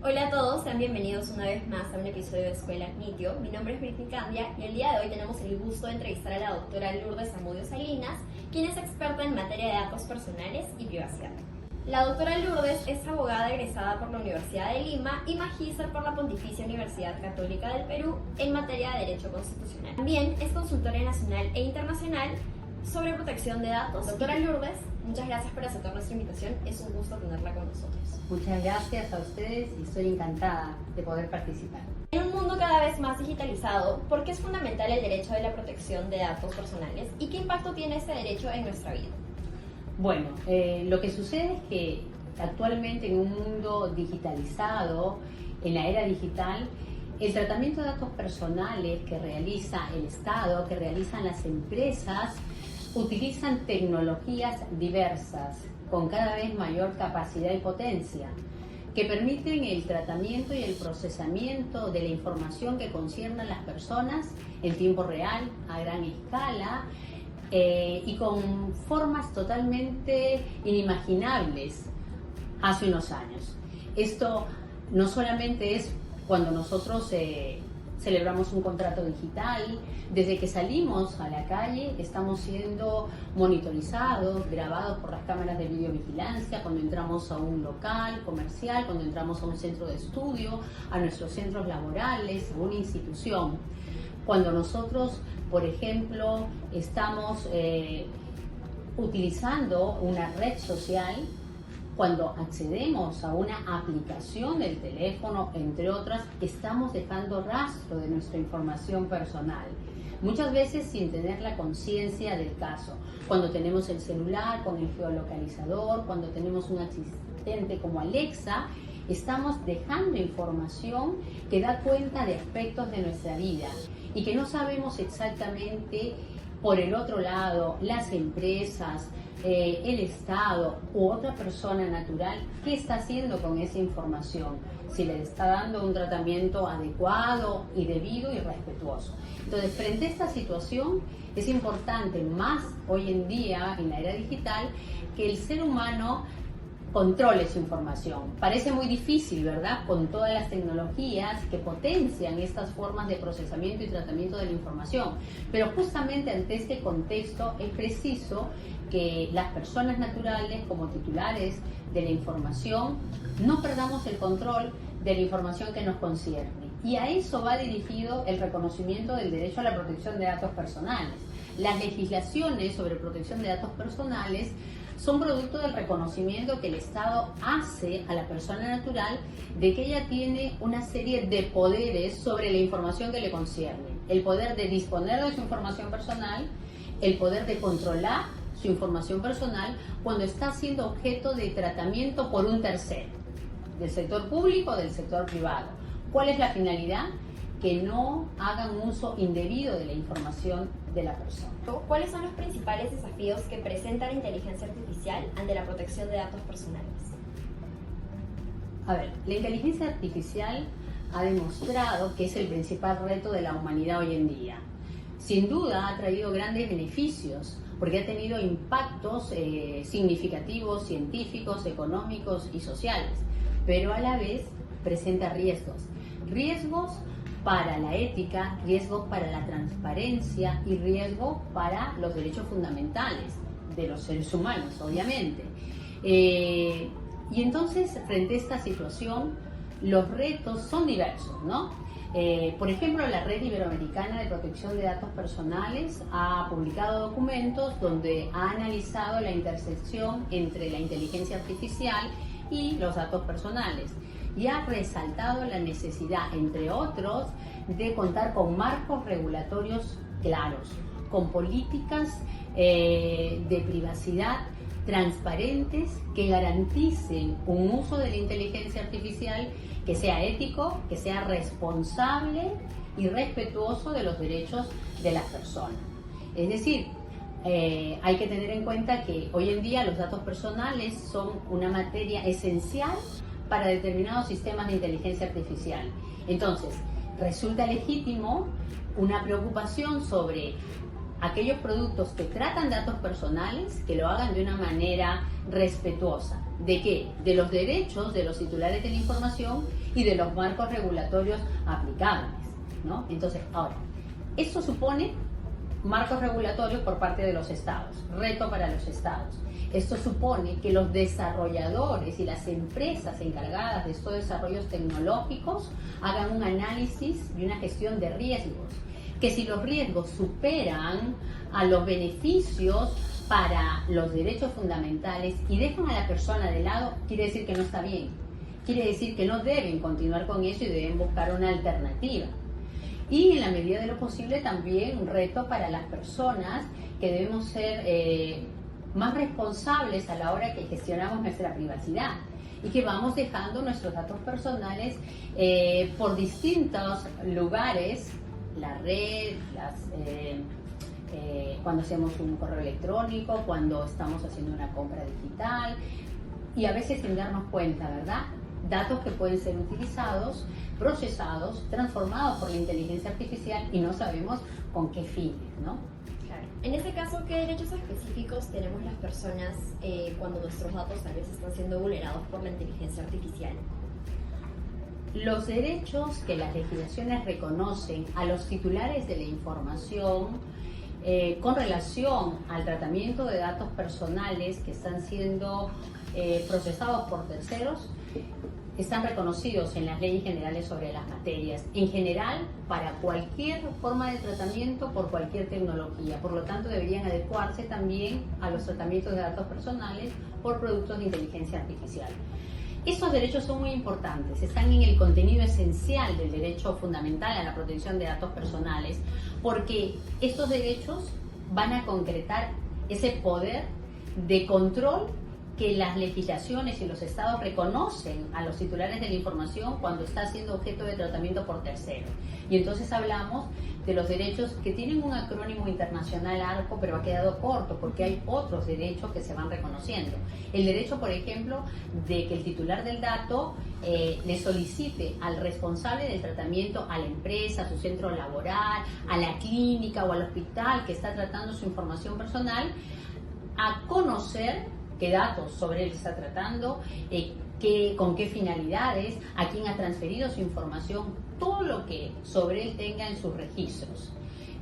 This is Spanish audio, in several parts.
Hola a todos, sean bienvenidos una vez más a un episodio de Escuela Knitio. Mi nombre es Britney Candia y el día de hoy tenemos el gusto de entrevistar a la doctora Lourdes Zamudio Salinas, quien es experta en materia de datos personales y privacidad. La doctora Lourdes es abogada egresada por la Universidad de Lima y magíster por la Pontificia Universidad Católica del Perú en materia de Derecho Constitucional. También es consultora nacional e internacional sobre protección de datos. Doctora Lourdes, muchas gracias por aceptar nuestra invitación. Es un gusto tenerla con nosotros. Muchas gracias a ustedes y estoy encantada de poder participar. En un mundo cada vez más digitalizado, ¿por qué es fundamental el derecho de la protección de datos personales y qué impacto tiene este derecho en nuestra vida? Bueno, lo que sucede es que actualmente en un mundo digitalizado, en la era digital, el tratamiento de datos personales que realiza el Estado, que realizan las empresas, utilizan tecnologías diversas con cada vez mayor capacidad y potencia que permiten el tratamiento y el procesamiento de la información que concierne a las personas en tiempo real, a gran escala y con formas totalmente inimaginables hace unos años. Esto no solamente es cuando nosotros celebramos un contrato digital, desde que salimos a la calle estamos siendo monitorizados, grabados por las cámaras de videovigilancia, cuando entramos a un local comercial, cuando entramos a un centro de estudio, a nuestros centros laborales, a una institución. Cuando nosotros, por ejemplo, estamos utilizando una red social, cuando accedemos a una aplicación del teléfono, entre otras, estamos dejando rastro de nuestra información personal. Muchas veces sin tener la conciencia del caso. Cuando tenemos el celular con el geolocalizador, cuando tenemos un asistente como Alexa, estamos dejando información que da cuenta de aspectos de nuestra vida y que no sabemos exactamente por el otro lado, las empresas, el Estado u otra persona natural, ¿qué está haciendo con esa información? Si le está dando un tratamiento adecuado y debido y respetuoso. Entonces, frente a esta situación, es importante más hoy en día, en la era digital, que el ser humano controle su información. Parece muy difícil, ¿verdad? Con todas las tecnologías que potencian estas formas de procesamiento y tratamiento de la información. Pero justamente ante este contexto es preciso que las personas naturales, como titulares de la información, no perdamos el control de la información que nos concierne. Y a eso va dirigido el reconocimiento del derecho a la protección de datos personales. Las legislaciones sobre protección de datos personales son producto del reconocimiento que el Estado hace a la persona natural de que ella tiene una serie de poderes sobre la información que le concierne. El poder de disponer de su información personal, el poder de controlar su información personal cuando está siendo objeto de tratamiento por un tercero, del sector público o del sector privado. ¿Cuál es la finalidad? Que no hagan uso indebido de la información de la persona. ¿Cuáles son los principales desafíos que presenta la inteligencia artificial ante la protección de datos personales? A ver, la inteligencia artificial ha demostrado que es el principal reto de la humanidad hoy en día. Sin duda ha traído grandes beneficios porque ha tenido impactos significativos, científicos, económicos y sociales, pero a la vez presenta riesgos. Riesgos para la ética, riesgos para la transparencia y riesgos para los derechos fundamentales de los seres humanos, obviamente. Y entonces, frente a esta situación, los retos son diversos, ¿no? Por ejemplo, la Red Iberoamericana de Protección de Datos Personales ha publicado documentos donde ha analizado la intersección entre la inteligencia artificial y los datos personales y ha resaltado la necesidad, entre otros, de contar con marcos regulatorios claros, con políticas de privacidad transparentes que garanticen un uso de la inteligencia artificial que sea ético, que sea responsable y respetuoso de los derechos de las personas. Es decir, hay que tener en cuenta que hoy en día los datos personales son una materia esencial para determinados sistemas de inteligencia artificial. Entonces, resulta legítimo una preocupación sobre aquellos productos que tratan datos personales, que lo hagan de una manera respetuosa. ¿De qué? De los derechos de los titulares de la información y de los marcos regulatorios aplicables, ¿no? Entonces, ahora, esto supone marcos regulatorios por parte de los estados, reto para los estados. Esto supone que los desarrolladores y las empresas encargadas de estos desarrollos tecnológicos hagan un análisis y una gestión de riesgos, que si los riesgos superan a los beneficios para los derechos fundamentales y dejan a la persona de lado, quiere decir que no está bien. Quiere decir que no deben continuar con eso y deben buscar una alternativa. Y en la medida de lo posible también un reto para las personas que debemos ser más responsables a la hora que gestionamos nuestra privacidad y que vamos dejando nuestros datos personales por distintos lugares, la red, cuando hacemos un correo electrónico, cuando estamos haciendo una compra digital y a veces sin darnos cuenta, ¿verdad? Datos que pueden ser utilizados, procesados, transformados por la inteligencia artificial y no sabemos con qué fines, ¿no? Claro. En ese caso, ¿qué derechos específicos tenemos las personas cuando nuestros datos tal vez están siendo vulnerados por la inteligencia artificial? Los derechos que las legislaciones reconocen a los titulares de la información con relación al tratamiento de datos personales que están siendo procesados por terceros están reconocidos en las leyes generales sobre las materias, en general para cualquier forma de tratamiento por cualquier tecnología. Por lo tanto, deberían adecuarse también a los tratamientos de datos personales por productos de inteligencia artificial. Esos derechos son muy importantes, están en el contenido esencial del derecho fundamental a la protección de datos personales, porque estos derechos van a concretar ese poder de control que las legislaciones y los estados reconocen a los titulares de la información cuando está siendo objeto de tratamiento por terceros. Y entonces hablamos de los derechos que tienen un acrónimo internacional ARCO, pero ha quedado corto porque hay otros derechos que se van reconociendo. El derecho, por ejemplo, de que el titular del dato le solicite al responsable del tratamiento, a la empresa, a su centro laboral, a la clínica o al hospital que está tratando su información personal, a conocer qué datos sobre él está tratando, con qué finalidades, a quién ha transferido su información, todo lo que sobre él tenga en sus registros.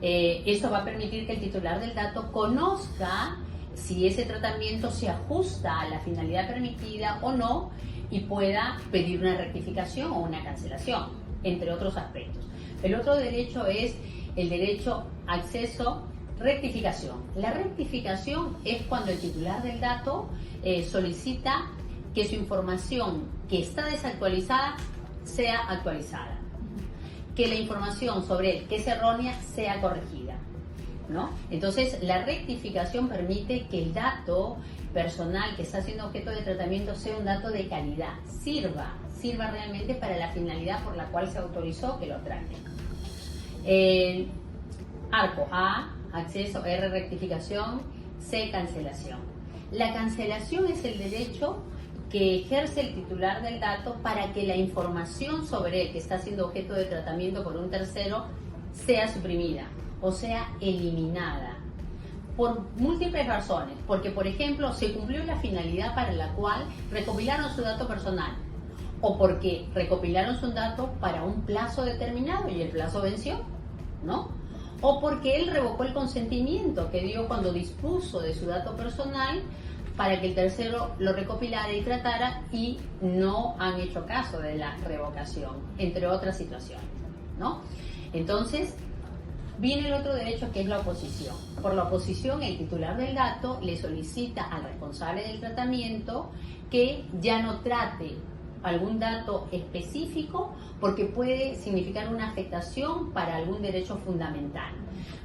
Eso va a permitir que el titular del dato conozca si ese tratamiento se ajusta a la finalidad permitida o no y pueda pedir una rectificación o una cancelación, entre otros aspectos. El otro derecho es el derecho a acceso. Rectificación. La rectificación es cuando el titular del dato solicita que su información que está desactualizada sea actualizada, que la información sobre él que es errónea sea corregida, ¿no? Entonces, la rectificación permite que el dato personal que está siendo objeto de tratamiento sea un dato de calidad, sirva realmente para la finalidad por la cual se autorizó que lo trate. ARCO A, acceso, R, rectificación, C, cancelación. La cancelación es el derecho que ejerce el titular del dato para que la información sobre él que está siendo objeto de tratamiento por un tercero sea suprimida o sea eliminada por múltiples razones, porque por ejemplo se cumplió la finalidad para la cual recopilaron su dato personal o porque recopilaron su dato para un plazo determinado y el plazo venció, ¿no? O porque él revocó el consentimiento que dio cuando dispuso de su dato personal para que el tercero lo recopilara y tratara y no han hecho caso de la revocación, entre otras situaciones, ¿no? Entonces, viene el otro derecho que es la oposición. Por la oposición, el titular del dato le solicita al responsable del tratamiento que ya no trate algún dato específico porque puede significar una afectación para algún derecho fundamental.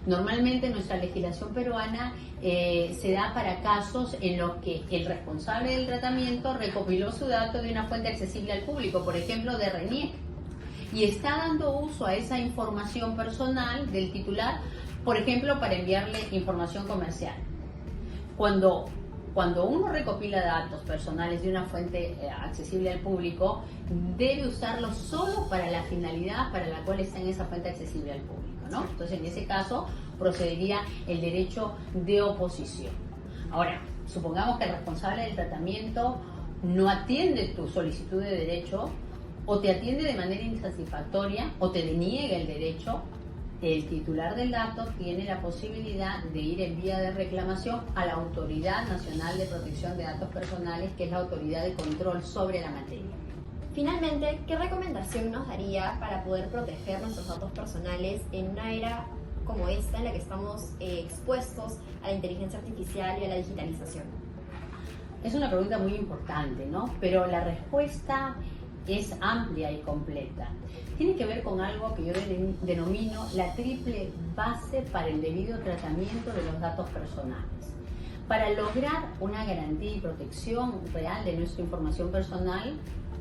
Normalmente nuestra legislación peruana se da para casos en los que el responsable del tratamiento recopiló su dato de una fuente accesible al público, por ejemplo de RENIEC, y está dando uso a esa información personal del titular, por ejemplo para enviarle información comercial. Cuando cuando uno recopila datos personales de una fuente accesible al público, debe usarlos solo para la finalidad para la cual está en esa fuente accesible al público, ¿no? Entonces, en ese caso, procedería el derecho de oposición. Ahora, supongamos que el responsable del tratamiento no atiende tu solicitud de derecho, o te atiende de manera insatisfactoria, o te deniega el derecho. El titular del dato tiene la posibilidad de ir en vía de reclamación a la Autoridad Nacional de Protección de Datos Personales, que es la autoridad de control sobre la materia. Finalmente, ¿qué recomendación nos daría para poder proteger nuestros datos personales en una era como esta en la que estamos expuestos a la inteligencia artificial y a la digitalización? Es una pregunta muy importante, ¿no? Pero la respuesta es amplia y completa. Tiene que ver con algo que yo denomino la triple base para el debido tratamiento de los datos personales. Para lograr una garantía y protección real de nuestra información personal,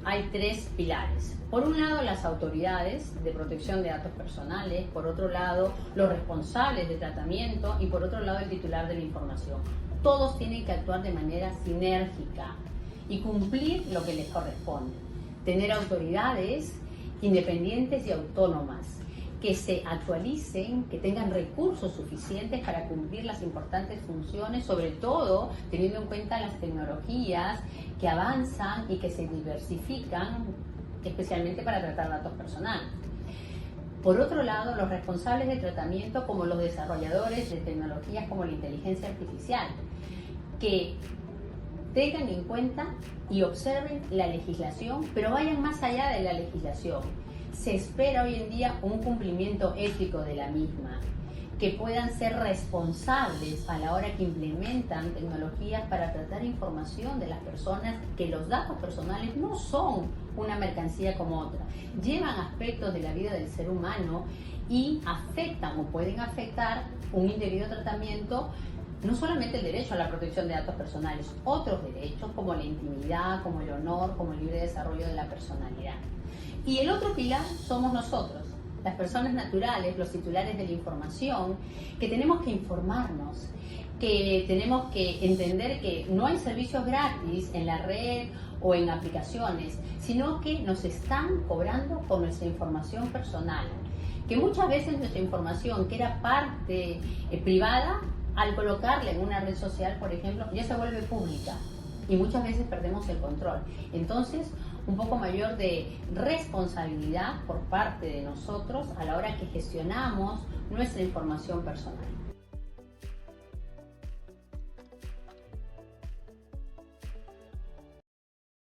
hay tres pilares. Por un lado, las autoridades de protección de datos personales; por otro lado, los responsables de tratamiento; y por otro lado, el titular de la información. Todos tienen que actuar de manera sinérgica y cumplir lo que les corresponde. Tener autoridades independientes y autónomas que se actualicen, que tengan recursos suficientes para cumplir las importantes funciones, sobre todo teniendo en cuenta las tecnologías que avanzan y que se diversifican, especialmente para tratar datos personales. Por otro lado, los responsables de tratamiento, como los desarrolladores de tecnologías como la inteligencia artificial, que tengan en cuenta y observen la legislación, pero vayan más allá de la legislación. Se espera hoy en día un cumplimiento ético de la misma, que puedan ser responsables a la hora que implementan tecnologías para tratar información de las personas, que los datos personales no son una mercancía como otra, llevan aspectos de la vida del ser humano y afectan o pueden afectar un indebido tratamiento. No solamente el derecho a la protección de datos personales, otros derechos como la intimidad, como el honor, como el libre desarrollo de la personalidad. Y el otro pilar somos nosotros, las personas naturales, los titulares de la información, que tenemos que informarnos, que tenemos que entender que no hay servicios gratis en la red o en aplicaciones, sino que nos están cobrando por nuestra información personal, que muchas veces nuestra información, que era parte privada, al colocarla en una red social, por ejemplo, ya se vuelve pública y muchas veces perdemos el control. Entonces, un poco mayor de responsabilidad por parte de nosotros a la hora que gestionamos nuestra información personal.